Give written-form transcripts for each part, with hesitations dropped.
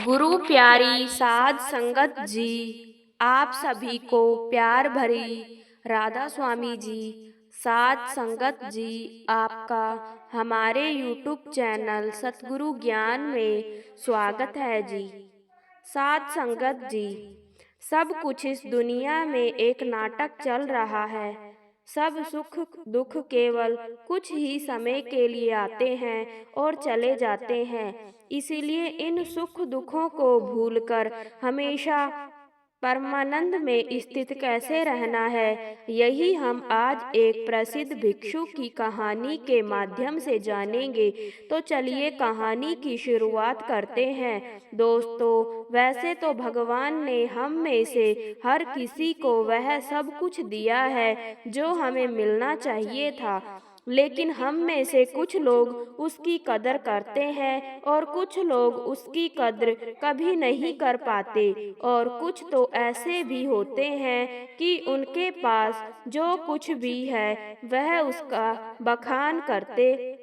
गुरु प्यारी साध संगत जी, आप सभी को प्यार भरी राधा स्वामी जी। साध संगत जी, आपका हमारे YouTube चैनल सतगुरु ज्ञान में स्वागत है जी। साध संगत जी, सब कुछ इस दुनिया में एक नाटक चल रहा है। सब सुख दुख केवल कुछ ही समय के लिए आते हैं और चले जाते हैं। इसीलिए इन सुख दुखों को भूलकर हमेशा परमानंद में स्थित कैसे रहना है, यही हम आज एक प्रसिद्ध भिक्षु की कहानी के माध्यम से जानेंगे। तो चलिए कहानी की शुरुआत करते हैं। दोस्तों, वैसे तो भगवान ने हम में से हर किसी को वह सब कुछ दिया है जो हमें मिलना चाहिए था, लेकिन हम में से कुछ लोग उसकी कदर करते हैं और कुछ लोग उसकी कद्र कभी नहीं कर पाते। और कुछ तो ऐसे भी होते हैं कि उनके पास जो कुछ भी है वह उसका बखान करते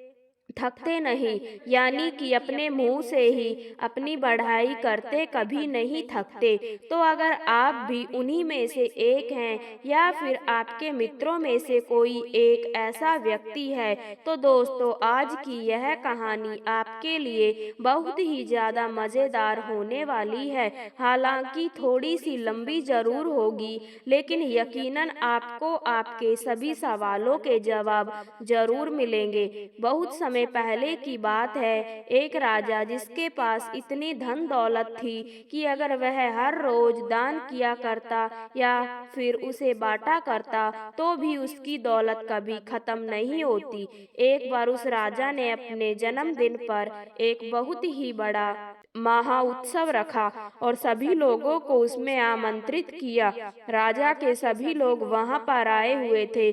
थकते नहीं, यानी कि अपने मुंह से ही अपनी बढ़ाई करते कभी नहीं थकते। तो अगर आप भी उन्हीं में से एक हैं या फिर आपके मित्रों में से कोई एक ऐसा व्यक्ति है, तो दोस्तों आज की यह कहानी आपके लिए बहुत ही ज़्यादा मज़ेदार होने वाली है। हालांकि थोड़ी सी लंबी ज़रूर होगी, लेकिन यकीनन आपको आपके सभी सवालों के जवाब जरूर मिलेंगे। बहुत समय पहले की बात है, एक राजा जिसके पास इतनी धन दौलत थी कि अगर वह हर रोज दान किया करता या फिर उसे बांटा करता तो भी उसकी दौलत कभी खत्म नहीं होती। एक बार उस राजा ने अपने जन्मदिन पर एक बहुत ही बड़ा महा उत्सव रखा और सभी लोगों को उसमें आमंत्रित किया। राजा के सभी लोग वहां पर आए हुए थे।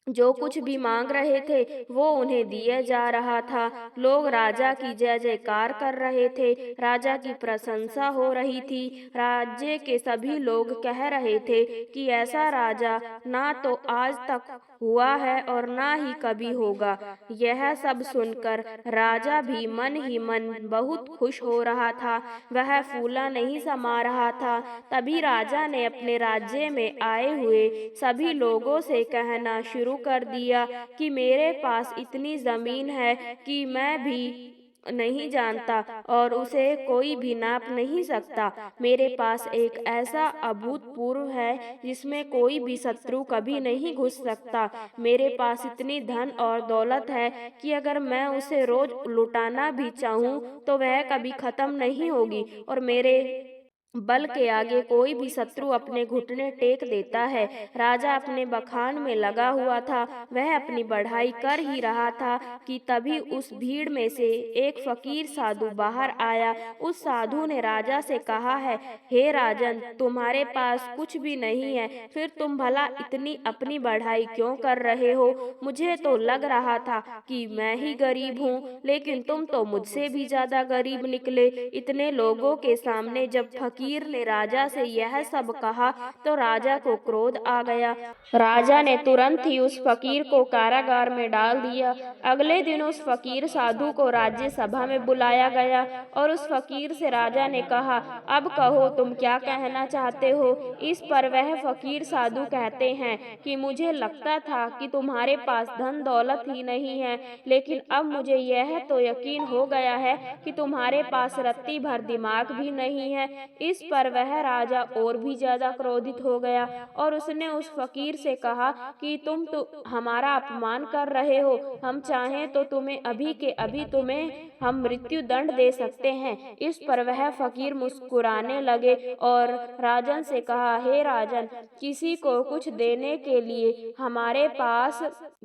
जो कुछ भी मांग रहे थे वो उन्हें दिया जा रहा था। लोग राजा की जय जयकार कर रहे थे, राजा की प्रशंसा हो रही थी। राज्य के सभी लोग कह रहे थे कि ऐसा राजा ना तो आज तक हुआ है और ना ही कभी होगा। यह सब सुनकर राजा भी मन ही मन बहुत खुश हो रहा था, वह फूला नहीं समा रहा था। तभी राजा ने अपने राज्य में आए हुए सभी लोगों से कहना शुरू कर दिया कि मेरे पास इतनी जमीन है कि मैं भी नहीं जानता और उसे कोई भी नाप नहीं सकता। मेरे पास एक ऐसा अभूतपूर्व है जिसमें कोई भी शत्रु कभी नहीं घुस सकता। मेरे पास इतनी धन और दौलत है कि अगर मैं उसे रोज लुटाना भी चाहूँ तो वह कभी खत्म नहीं होगी और मेरे बल के आगे कोई भी शत्रु अपने घुटने टेक देता है। राजा अपने बखान में लगा हुआ था, वह अपनी बढ़ाई कर ही रहा था कि तभी उस भीड़ में से एक फकीर साधु बाहर आया। उस साधु ने राजा से कहा है, हे राजन, तुम्हारे पास कुछ भी नहीं है, फिर तुम भला इतनी अपनी बढ़ाई क्यों कर रहे हो? मुझे तो लग रहा था कि मैं ही गरीब हूँ, लेकिन तुम तो मुझसे भी ज्यादा गरीब निकले। इतने लोगों के सामने जब फकीर ने राजा से यह सब कहा तो राजा को क्रोध आ गया। राजा ने तुरंत ही उस फकीर को कारागार में डाल दिया। अगले दिन उस फकीर साधु को राज्य सभा में बुलाया गया और उस फकीर से राजा ने कहा, अब कहो तुम क्या कहना चाहते हो? इस पर वह फकीर साधु कहते हैं कि मुझे लगता था कि तुम्हारे पास धन दौलत ही नहीं है, लेकिन अब मुझे यह तो यकीन हो गया है कि तुम्हारे पास रत्ती भर दिमाग भी नहीं है। इस पर वह राजा और भी ज्यादा क्रोधित हो गया और उसने उस फकीर से कहा कि तुम तो हमारा अपमान कर रहे हो। हम चाहें तो तुम्हें अभी के अभी तुम्हें हम मृत्यु दंड दे सकते हैं। इस पर वह फकीर मुस्कुराने लगे और राजन से कहा, हे राजन, किसी को कुछ देने के लिए हमारे पास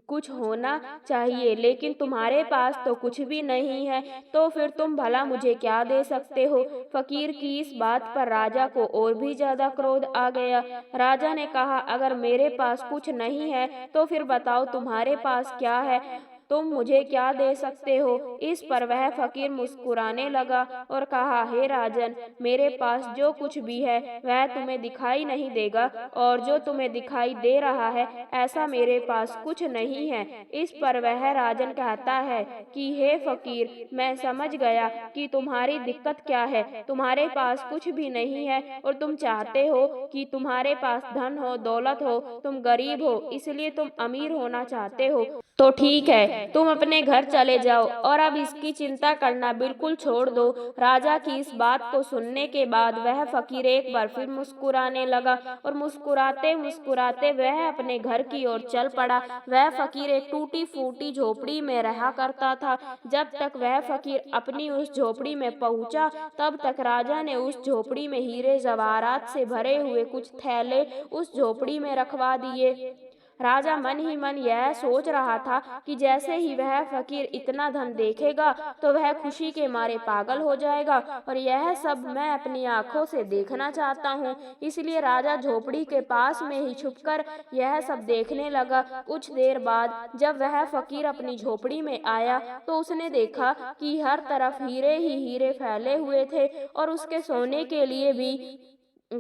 कुछ होना चाहिए, लेकिन तुम्हारे पास तो कुछ भी नहीं है, तो फिर तुम भला मुझे क्या दे सकते हो? फकीर की इस बात पर राजा को और भी ज्यादा क्रोध आ गया। राजा ने कहा, अगर मेरे पास कुछ नहीं है तो फिर बताओ तुम्हारे पास क्या है? तुम मुझे क्या दे सकते हो? इस पर वह फकीर मुस्कुराने लगा और कहा, हे राजन, मेरे पास जो कुछ भी है वह तुम्हें दिखाई नहीं देगा, और जो तुम्हें दिखाई दे रहा है ऐसा मेरे पास कुछ नहीं है। इस पर वह राजन कहता है कि हे फकीर, मैं समझ गया कि तुम्हारी दिक्कत क्या है। तुम्हारे पास कुछ भी नहीं है और तुम चाहते हो कि तुम्हारे पास धन हो, दौलत हो, तुम गरीब हो इसलिए तुम अमीर होना चाहते हो। तो ठीक है, तुम अपने घर चले जाओ और अब इसकी चिंता करना बिल्कुल छोड़ दो। राजा की इस बात को सुनने के बाद वह फकीर एक बार फिर मुस्कुराने लगा और मुस्कुराते मुस्कुराते वह अपने घर की ओर चल पड़ा। वह फकीर एक टूटी फूटी झोपड़ी में रहा करता था। जब तक वह फकीर अपनी उस झोपड़ी में पहुंचा, तब तक राजा ने उस झोपड़ी में हीरे जवाहरात से भरे हुए कुछ थैले उस झोपड़ी में रखवा दिए। राजा मन ही मन यह सोच रहा था कि जैसे ही वह फकीर इतना धन देखेगा तो वह खुशी के मारे पागल हो जाएगा, और यह सब मैं अपनी आंखों से देखना चाहता हूँ। इसलिए राजा झोपड़ी के पास में ही छुपकर यह सब देखने लगा। कुछ देर बाद जब वह फकीर अपनी झोपड़ी में आया तो उसने देखा कि हर तरफ हीरे ही हीरे फैले हुए थे और उसके सोने के लिए भी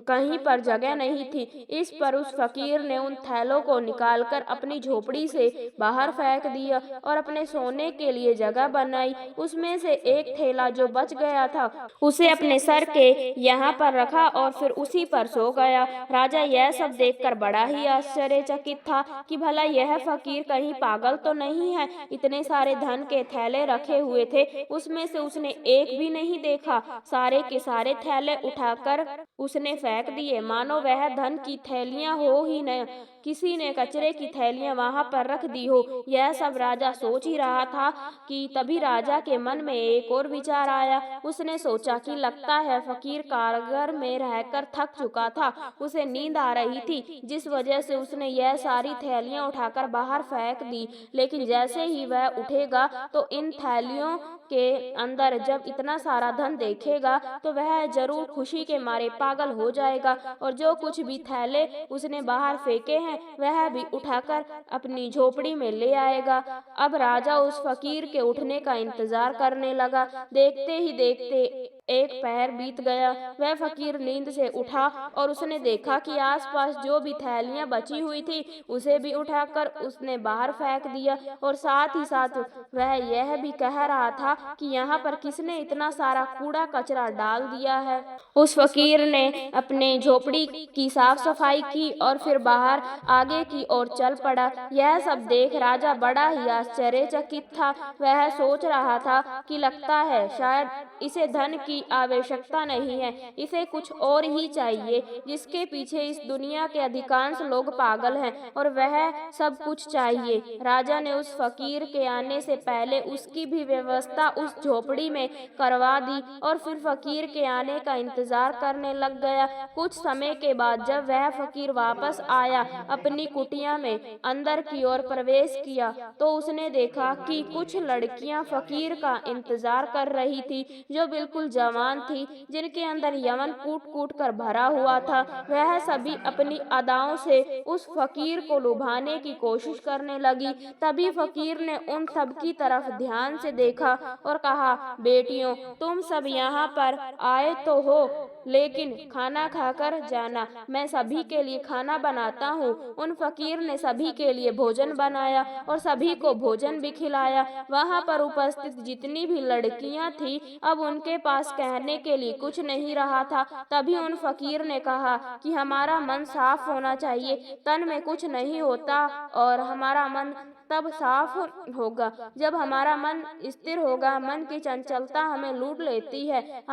कहीं पर जगह नहीं थी। इस पर उस फकीर ने उन थैलों को निकालकर अपनी झोपड़ी से बाहर फेंक दिया और अपने सोने के लिए जगह बनाई। उसमें से एक थैला जो बच गया था उसे अपने सर के यहाँ पर रखा और फिर उसी पर सो गया। राजा यह सब देखकर बड़ा ही आश्चर्यचकित था कि भला यह फकीर कहीं पागल तो नहीं है। इतने सारे धन के थैले रखे हुए थे, उसमें से उसने एक भी नहीं देखा। सारे के सारे थैले उठाकर उसने फेंक दिए, मानो वह धन की थैलियां हो ही न, किसी ने कचरे की थैलियां वहां पर रख दी हो। यह सब राजा सोच ही रहा था कि तभी राजा के मन में एक और विचार आया। उसने सोचा कि लगता है फकीर कारगर में रहकर थक चुका था, उसे नींद आ रही थी, जिस वजह से उसने यह सारी थैलियां उठाकर बाहर फेंक दी। लेकिन जैसे ही वह उठेगा तो इन थैलियों के अंदर जब इतना सारा धन देखेगा तो वह जरूर खुशी के मारे पागल हो जाएगा, और जो कुछ भी थैले उसने बाहर फेंके हैं वह भी उठाकर अपनी झोपड़ी में ले आएगा। अब राजा उस फकीर के उठने का इंतजार करने लगा। देखते ही देखते एक पहर बीत गया। वह फकीर नींद से उठा और उसने देखा कि आसपास जो भी थैलियां बची हुई थी उसे भी उठाकर उसने बाहर फेंक दिया, और साथ ही साथ वह यह भी कह रहा था कि यहाँ पर किसने इतना सारा कूड़ा कचरा डाल दिया है। उस फकीर ने अपने झोपड़ी की साफ सफाई की और फिर बाहर आगे की ओर चल पड़ा। यह सब देख राजा बड़ा ही आश्चर्यचकित था। वह सोच रहा था कि लगता है शायद इसे धन की आवश्यकता नहीं है, इसे कुछ और ही चाहिए, जिसके पीछे इस दुनिया के अधिकांश लोग पागल हैं और वह सब कुछ चाहिए। राजा ने उस फकीर के आने से पहले उसकी भी व्यवस्था उस झोपड़ी में करवा दी और फिर फकीर के आने का इंतजार करने लग गया। कुछ समय के बाद जब वह फकीर वापस आया, अपनी कुटिया में अंदर की ओर प्रवेश किया तो उसने देखा कि कुछ लड़कियां फकीर का इंतजार कर रही थी, जो बिल्कुल जवान थी, जिनके अंदर यमन कूट कूट कर भरा हुआ था। वह सभी अपनी अदाओं से उस फकीर को लुभाने की कोशिश करने लगी। तभी फकीर ने उन सब की तरफ ध्यान से देखा और कहा, बेटियों, तुम सब यहाँ पर आए तो हो, लेकिन खाना खाकर जाना, मैं सभी के लिए खाना बनाता हूँ। उन फकीर ने सभी के लिए भोजन बनाया और सभी को भोजन भी खिलाया। वहाँ पर उपस्थित जितनी भी लड़कियाँ थी, अब उनके पास कहने के लिए कुछ नहीं रहा था। तभी उन फकीर ने कहा कि हमारा मन साफ होना चाहिए, तन में कुछ नहीं होता, और हमारा मन तब साफ होगा जब हमारा मन स्थिर होगा। मन की चंचलता हमें लूट लेती है,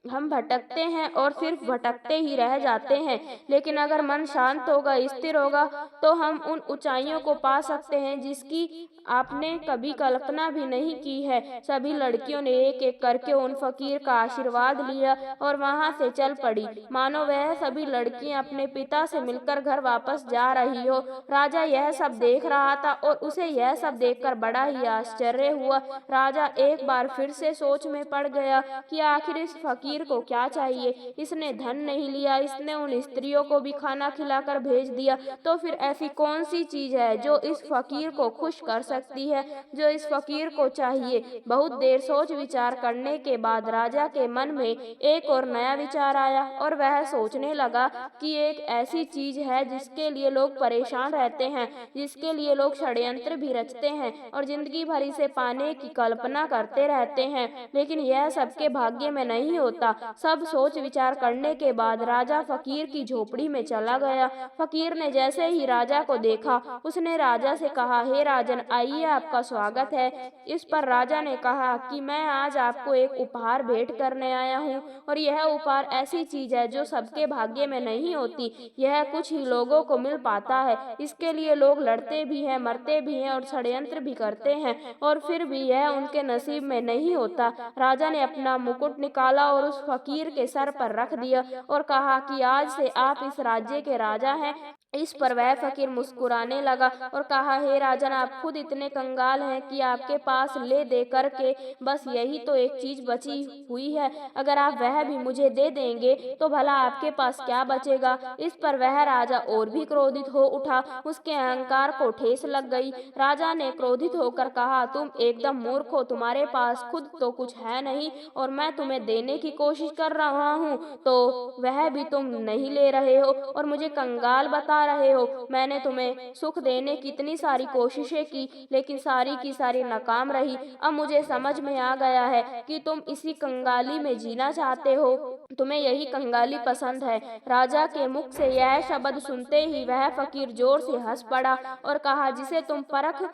हम भटकते हैं और सिर्फ भटकते ही रह जाते हैं, लेकिन अगर मन शांत होगा, स्थिर होगा, तो हम उन ऊंचाइयों को पा सकते हैं जिसकी आपने कभी कल्पना भी नहीं की है। सभी लड़कियों ने एक एक करके उन फकीर का आशीर्वाद लिया और वहां से चल पड़ी, मानो वह सभी लड़कियां अपने पिता से मिलकर घर वापस जा रही हो। राजा यह सब देख रहा था और उसे यह सब देखकर बड़ा ही आश्चर्य हुआ। राजा एक बार फिर से सोच में पड़ गया कि आखिर इस फकीर को क्या चाहिए। इसने धन नहीं लिया, इसने उन स्त्रियों को भी खाना खिलाकर भेज दिया, तो फिर ऐसी कौन सी चीज है जो इस फकीर को खुश कर सकती है जो इस फकीर को चाहिए। बहुत देर सोच विचार करने के बाद राजा के मन में एक और नया विचार आया और वह सोचने लगा कि एक ऐसी चीज है जिसके लिए लोग परेशान रहते हैं, जिसके लिए लोग षड्यंत्र भी रचते हैं और जिंदगी भर इसे पाने की कल्पना करते रहते हैं, लेकिन यह सबके भाग्य में नहीं होता। सब सोच विचार करने के बाद राजा फकीर की झोपड़ी में चला गया। फकीर ने जैसे ही राजा को देखा उसने राजा से कहा, हे राजन, आइए, आपका स्वागत है। इस पर राजा ने कहा कि मैं आज आपको एक उपहार भेंट करने आया हूँ और यह उपहार ऐसी चीज है जो सबके भाग्य में नहीं होती। यह कुछ ही लोगों को मिल पाता है। इसके लिए लोग लड़ते भी हैं, मरते भी हैं और षड्यंत्र भी करते हैं और फिर भी यह उनके नसीब में नहीं होता। राजा ने अपना मुकुट निकाला और उस फकीर के सर पर रख दिया और कहा कि आज से आप इस राज्य के राजा हैं। इस पर वह फकीर मुस्कुराने लगा और कहा, हे राजन, आप खुद इतने कंगाल हैं कि आपके पास ले दे करके बस यही तो एक चीज बची हुई है। अगर आप वह भी मुझे दे देंगे तो भला आपके पास क्या बचेगा। इस पर वह राजा और भी क्रोधित हो उठा। उसके अहंकार को ठेस लग गई। राजा ने क्रोधित होकर कहा, तुम एकदम मूर्ख हो, तुम्हारे पास खुद तो कुछ है नहीं और मैं तुम्हें देने की कोशिश कर रहा हूँ तो वह भी तुम नहीं ले रहे हो और मुझे कंगाल बता रहे हो। मैंने तुम्हें सुख देने की इतनी सारी कोशिशें की लेकिन सारी की सारी नाकाम रही। अब मुझे समझ में आ गया है कि तुम इसी कंगाली में जीना चाहते हो, तुम्हें यही कंगाली पसंद है। राजा के मुख से यह शब्द सुनते ही वह फकीर जोर से हंस पड़ा और कहा, जिसे तुम परख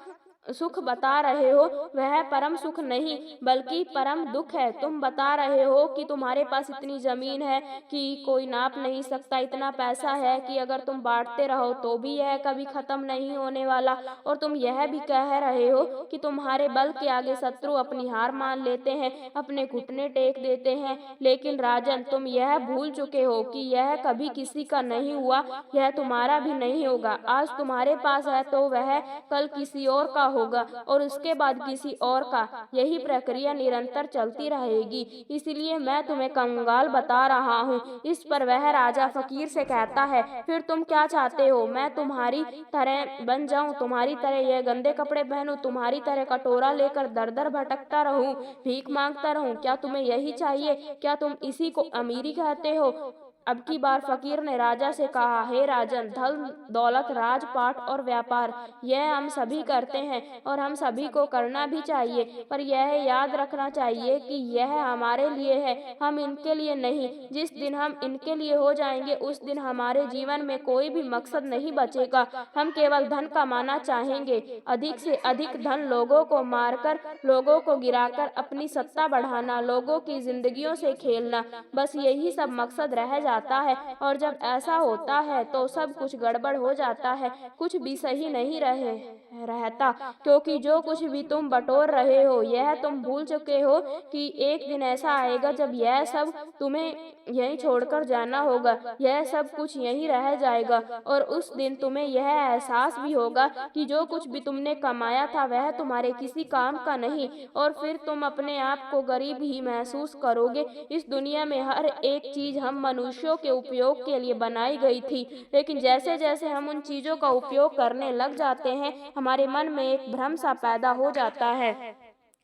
सुख बता रहे हो वह परम सुख नहीं बल्कि परम दुख है। तुम बता रहे हो कि तुम्हारे पास इतनी जमीन है कि कोई नाप नहीं सकता, इतना पैसा है कि अगर तुम बांटते रहो तो भी यह कभी खत्म नहीं होने वाला, और तुम यह भी कह रहे हो कि तुम्हारे बल के आगे शत्रु अपनी हार मान लेते हैं, अपने घुटने टेक देते हैं। लेकिन राजन, तुम यह भूल चुके हो कि यह कभी किसी का नहीं हुआ, यह तुम्हारा भी नहीं होगा। आज तुम्हारे पास है तो वह कल किसी और का होगा और उसके बाद किसी और का। यही प्रक्रिया निरंतर चलती रहेगी, इसलिए मैं तुम्हें कंगाल बता रहा हूँ। इस पर वह राजा फकीर से कहता है, फिर तुम क्या चाहते हो? मैं तुम्हारी तरह बन जाऊं, तुम्हारी तरह यह गंदे कपड़े पहनूं, तुम्हारी तरह कटोरा लेकर दर दर भटकता रहूं, भीख मांगता रहूं? क्या तुम्हें यही चाहिए? क्या तुम इसी को अमीरी कहते हो? अब की बार फकीर ने राजा से कहा, हे राजन, धन दौलत, राजपाट और व्यापार यह हम सभी करते हैं और हम सभी को करना भी चाहिए, पर यह याद रखना चाहिए कि यह हमारे लिए है, हम इनके लिए नहीं। जिस दिन हम इनके लिए हो जाएंगे उस दिन हमारे जीवन में कोई भी मकसद नहीं बचेगा। हम केवल धन कमाना चाहेंगे, अधिक से अधिक धन, लोगों को मारकर, लोगों को गिराकर अपनी सत्ता बढ़ाना, लोगों की जिंदगियों से खेलना, बस यही सब मकसद रह जाता है। और जब ऐसा होता है तो सब कुछ गड़बड़ हो जाता है, कुछ भी सही नहीं रहता, क्योंकि जो कुछ भी तुम बटोर रहे हो यह तुम भूल चुके हो कि एक दिन ऐसा आएगा जब यह सब तुम्हें यहीं छोड़कर जाना होगा, यह सब कुछ यहीं रह जाएगा और उस दिन तुम्हें यह एहसास भी होगा कि जो कुछ भी तुमने कमाया था वह तुम्हारे किसी काम का नहीं, और फिर तुम अपने आप को गरीब ही महसूस करोगे। इस दुनिया में हर एक चीज हम मनुष्यों के उपयोग के लिए बनाई गई थी, लेकिन जैसे जैसे हम उन चीजों का उपयोग करने लग जाते हैं हमारे मन में एक भ्रम सा पैदा हो जाता है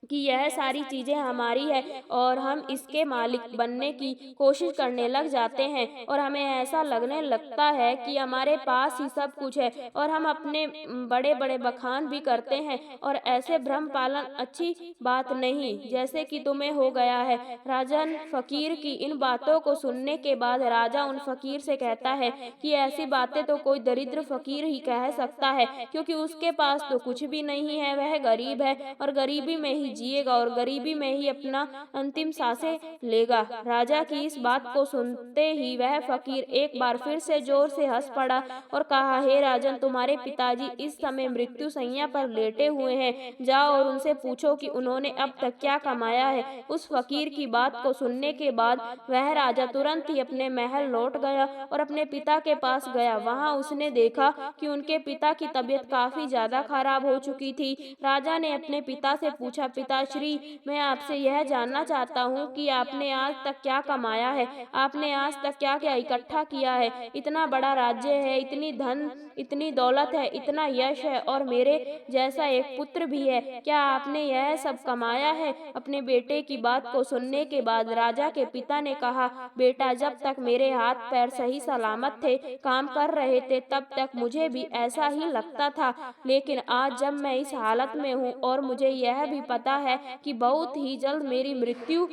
कि यह सारी चीजें हमारी है और हम इसके मालिक बनने की कोशिश करने लग जाते हैं और हमें ऐसा लगने लगता है कि हमारे पास ही सब कुछ है और हम अपने बड़े बड़े बखान भी करते हैं, और ऐसे भ्रम पालन अच्छी बात नहीं, जैसे कि तुम्हें हो गया है। राजन फकीर की इन बातों को सुनने के बाद राजा उन फकीर से कहता है कि ऐसी बातें तो कोई दरिद्र फकीर ही कह सकता है, क्योंकि उसके पास तो कुछ भी नहीं है, वह गरीब है और गरीबी में ही जिएगा और गरीबी में ही अपना अंतिम सांसें लेगा। राजा की इस बात को सुनते ही वह फकीर एक बार फिर से जोर से हंस पड़ा और कहा, हे राजन, तुम्हारे पिताजी इस समय मृत्यु शैया पर लेटे हुए हैं, जाओ और उनसे पूछो कि उन्होंने अब तक क्या कमाया है। उस फकीर की बात को सुनने के बाद वह राजा तुरंत ही अपने महल लौट गया और अपने पिता के पास गया। वहां उसने देखा कि उनके पिता की तबीयत काफी ज्यादा खराब हो चुकी थी। राजा ने अपने पिता से पूछा, पिताश्री, मैं आपसे यह जानना चाहता हूँ कि आपने आज तक क्या कमाया है, आपने आज तक क्या क्या इकट्ठा किया है। इतना बड़ा राज्य है, इतनी धन, इतनी दौलत है, इतना यश है और मेरे जैसा एक पुत्र भी है, क्या आपने यह सब कमाया है? अपने बेटे की बात को सुनने के बाद राजा के पिता ने कहा, बेटा, जब तक मेरे हाथ पैर सही सलामत थे, काम कर रहे थे, तब तक मुझे भी ऐसा ही लगता था, लेकिन आज जब मैं इस हालत में हूँ और मुझे यह भी पता है कि बहुत ही जल्द मेरी मृत्यु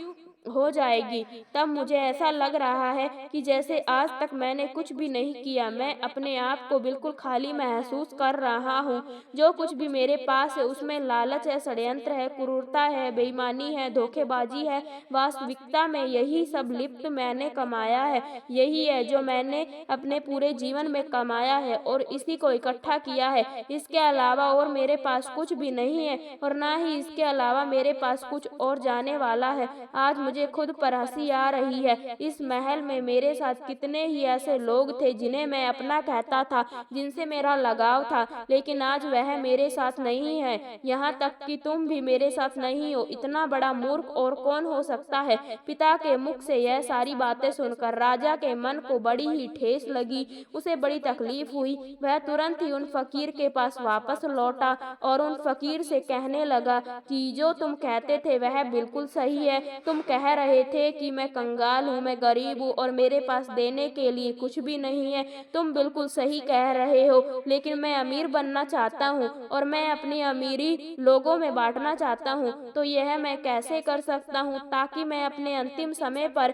हो जाएगी, तब मुझे ऐसा लग रहा है कि जैसे आज तक मैंने कुछ भी नहीं किया। मैं अपने आप को बिल्कुल खाली महसूस कर रहा हूँ। जो कुछ भी मेरे पास है उसमें लालच है, षड्यंत्र है, क्रूरता है, बेईमानी है, धोखेबाजी है। वास्तविकता में यही सब लिप्त मैंने कमाया है, यही है जो मैंने अपने पूरे जीवन में कमाया है और इसी को इकट्ठा किया है। इसके अलावा और मेरे पास कुछ भी नहीं है और ना ही इसके अलावा मेरे पास कुछ और जाने वाला है। आज मुझे खुद पर हंसी आ रही है। इस महल में मेरे साथ कितने ही ऐसे लोग थे जिन्हें मैं अपना कहता था, जिनसे मेरा लगाव था, लेकिन आज वह मेरे साथ नहीं है। यहाँ तक कि तुम भी मेरे साथ नहीं हो। इतना बड़ा मूर्ख और कौन हो सकता है? पिता के मुख से यह सारी बातें सुनकर राजा के मन को बड़ी ही ठेस लगी। उसे बड़ी तकलीफ हुई। वह तुरंत ही उन फकीर के पास वापस लौटा और उन फकीर से कहने लगा कि जो तुम कहते थे वह बिल्कुल सही है। तुम कह रहे थे कि मैं कंगाल हूँ, मैं गरीब हूँ और मेरे पास देने के लिए कुछ भी नहीं है। तुम बिल्कुल सही कह रहे हो, लेकिन मैं अमीर बनना चाहता हूँ और मैं अपनी अमीरी लोगों में बांटना चाहता हूँ। तो यह मैं कैसे कर सकता हूँ ताकि मैं अपने अंतिम समय पर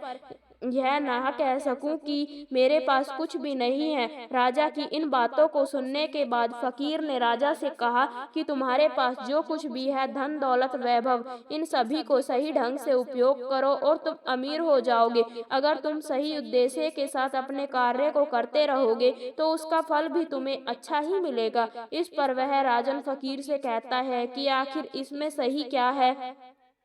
यह ना कह सकूं कि मेरे पास कुछ भी नहीं है। राजा की इन बातों को सुनने के बाद फकीर ने राजा से कहा कि तुम्हारे पास जो कुछ भी है, धन दौलत वैभव, इन सभी को सही ढंग से उपयोग करो और तुम अमीर हो जाओगे। अगर तुम सही उद्देश्य के साथ अपने कार्य को करते रहोगे तो उसका फल भी तुम्हें अच्छा ही मिलेगा। इस पर वह राजन फकीर से कहता है कि आखिर इसमें सही क्या है,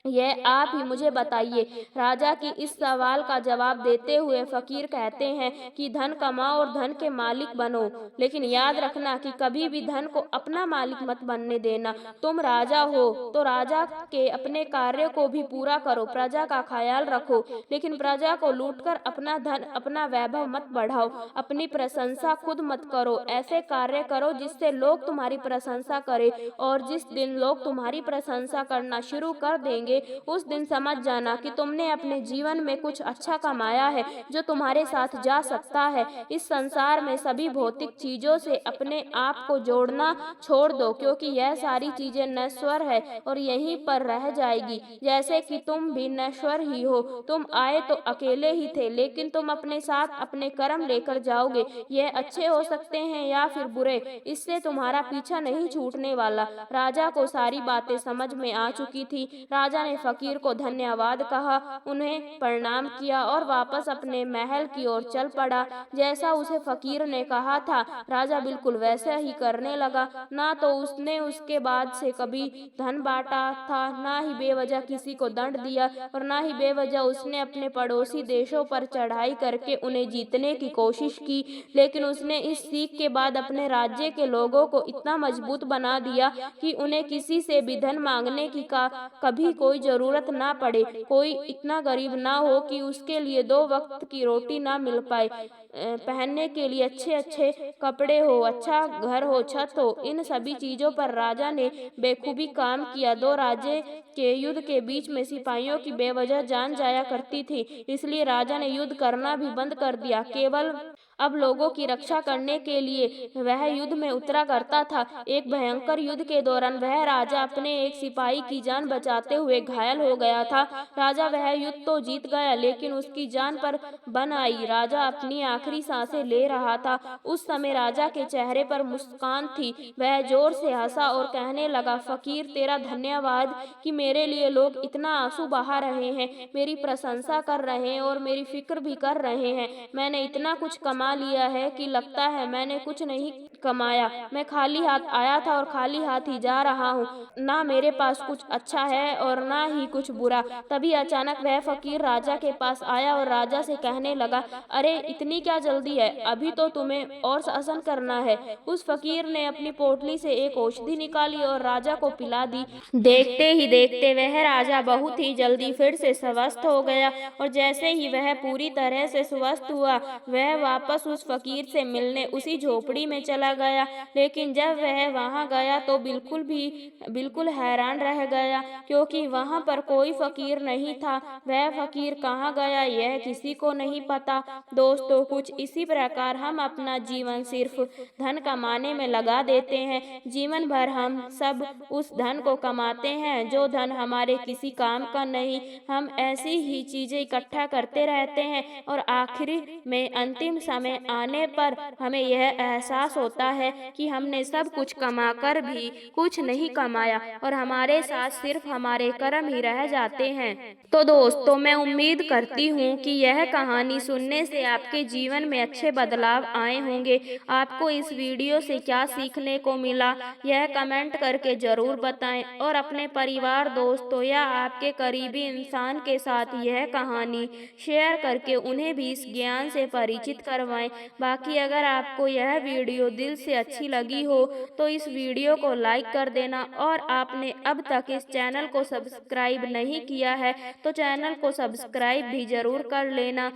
यह आप ही मुझे बताइए। राजा की इस सवाल का जवाब देते हुए फकीर कहते हैं कि धन कमाओ और धन के मालिक बनो, लेकिन याद रखना कि कभी भी धन को अपना मालिक मत बनने देना। तुम राजा हो तो राजा के अपने कार्य को भी पूरा करो, प्रजा का ख्याल रखो, लेकिन प्रजा को लूटकर अपना धन, अपना वैभव मत बढ़ाओ। अपनी प्रशंसा खुद मत करो। ऐसे कार्य करो जिससे लोग तुम्हारी प्रशंसा करें, और जिस दिन लोग तुम्हारी प्रशंसा करना शुरू कर देंगे उस दिन समझ जाना कि तुमने अपने जीवन में कुछ अच्छा कमाया है जो तुम्हारे साथ जा सकता है। इस संसार में सभी भौतिक चीजों से अपने आप को जोड़ना छोड़ दो, क्योंकि यह सारी चीजें नश्वर है और यहीं पर रह जाएगी, जैसे कि तुम भी नश्वर ही हो। तुम आए तो अकेले ही थे, लेकिन तुम अपने साथ अपने कर्म लेकर जाओगे। यह अच्छे हो सकते हैं या फिर बुरे, इससे तुम्हारा पीछा नहीं छूटने वाला। राजा को सारी बातें समझ में आ चुकी थी। राजा ने फकीर को धन्यवाद कहा, उन्हें प्रणाम किया और वापस अपने महल की ओर चल पड़ा। जैसा उसे फकीर ने कहा था, राजा बिल्कुल वैसा ही करने लगा। ना तो उसने उसके बाद से कभी धन बांटा था, ना ही बेवजह किसी को दंड दिया, और ना ही बेवजह उसने अपने पड़ोसी देशों पर चढ़ाई करके उन्हें जीतने की कोशिश की। लेकिन उसने इस सीख के बाद अपने राज्य के लोगों को इतना मजबूत बना दिया कि उन्हें किसी से भी धन मांगने की कभी कोई जरूरत ना पड़े। कोई इतना गरीब ना हो कि उसके लिए 2 वक्त की रोटी ना मिल पाए, पहनने के लिए अच्छे अच्छे कपड़े हो, अच्छा घर हो, छत हो। इन सभी चीजों पर राजा ने बेखूबी काम किया। 2 राज्य के युद्ध के बीच में सिपाहियों की बेवजह जान जाया करती थी, इसलिए राजा ने युद्ध करना भी बंद कर दिया। केवल अब लोगों की रक्षा करने के लिए वह युद्ध में उतरा करता था। एक भयंकर युद्ध के दौरान वह राजा अपने एक सिपाही की जान बचाते हुए घायल हो गया था। राजा वह युद्ध तो जीत गया, लेकिन उसकी जान पर बन आई। राजा अपनी आखिरी सांसें ले रहा था। उस समय राजा के चेहरे पर मुस्कान थी। वह जोर से हंसा और कहने लगा, फकीर, तेरा धन्यवाद कि मेरे लिए लोग इतना आंसू बहा रहे हैं, मेरी प्रशंसा कर रहे हैं और मेरी फिक्र भी कर रहे हैं। मैंने इतना कुछ कमा लिया है कि लगता है मैंने कुछ नहीं कमाया। मैं खाली हाथ आया था और खाली हाथ ही जा रहा हूँ। ना मेरे पास कुछ अच्छा है और ना ही कुछ बुरा। तभी अचानक वह फकीर राजा के पास आया और राजा से कहने लगा, अरे इतनी क्या जल्दी है, अभी तो तुम्हें और शासन करना है। उस फकीर ने अपनी पोटली से एक औषधि निकाली और राजा को पिला दी। देखते ही देखते वह राजा बहुत ही जल्दी फिर से स्वस्थ हो गया और जैसे ही वह पूरी तरह से स्वस्थ हुआ, वह वापस उस फकीर से मिलने उसी झोपड़ी में चला गया। लेकिन जब वह वहां गया तो बिल्कुल हैरान रह गया, क्योंकि वहां पर कोई फकीर नहीं था। वह फकीर कहाँ गया यह किसी को नहीं पता। दोस्तों, कुछ इसी प्रकार हम अपना जीवन सिर्फ धन कमाने में लगा देते हैं। जीवन भर हम सब उस धन को कमाते हैं जो धन हमारे किसी काम का नहीं। हम ऐसी ही चीजें इकट्ठा करते रहते हैं और आखिर में अंतिम समय आने पर हमें यह एहसास होता है कि हमने सब कुछ कमाकर भी कुछ नहीं कमाया और हमारे साथ सिर्फ हमारे कर्म ही रह जाते हैं। तो दोस्तों, मैं उम्मीद करती हूँ कि यह कहानी सुनने से आपके जीवन में अच्छे बदलाव आए होंगे। आपको इस वीडियो से क्या सीखने को मिला, यह कमेंट करके जरूर बताएं और अपने परिवार, दोस्तों या आपके करीबी इंसान के साथ यह कहानी शेयर करके उन्हें भी इस ज्ञान से परिचित करवाएं। बाकी अगर आपको यह वीडियो दिल से अच्छी लगी हो तो इस वीडियो को लाइक कर देना और आपने अब तक इस चैनल को सब्सक्राइब नहीं किया है तो चैनल को सब्सक्राइब भी जरूर कर लेना।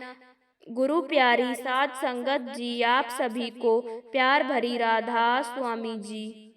गुरु प्यारी साध संगत जी, आप सभी को प्यार भरी राधा स्वामी जी।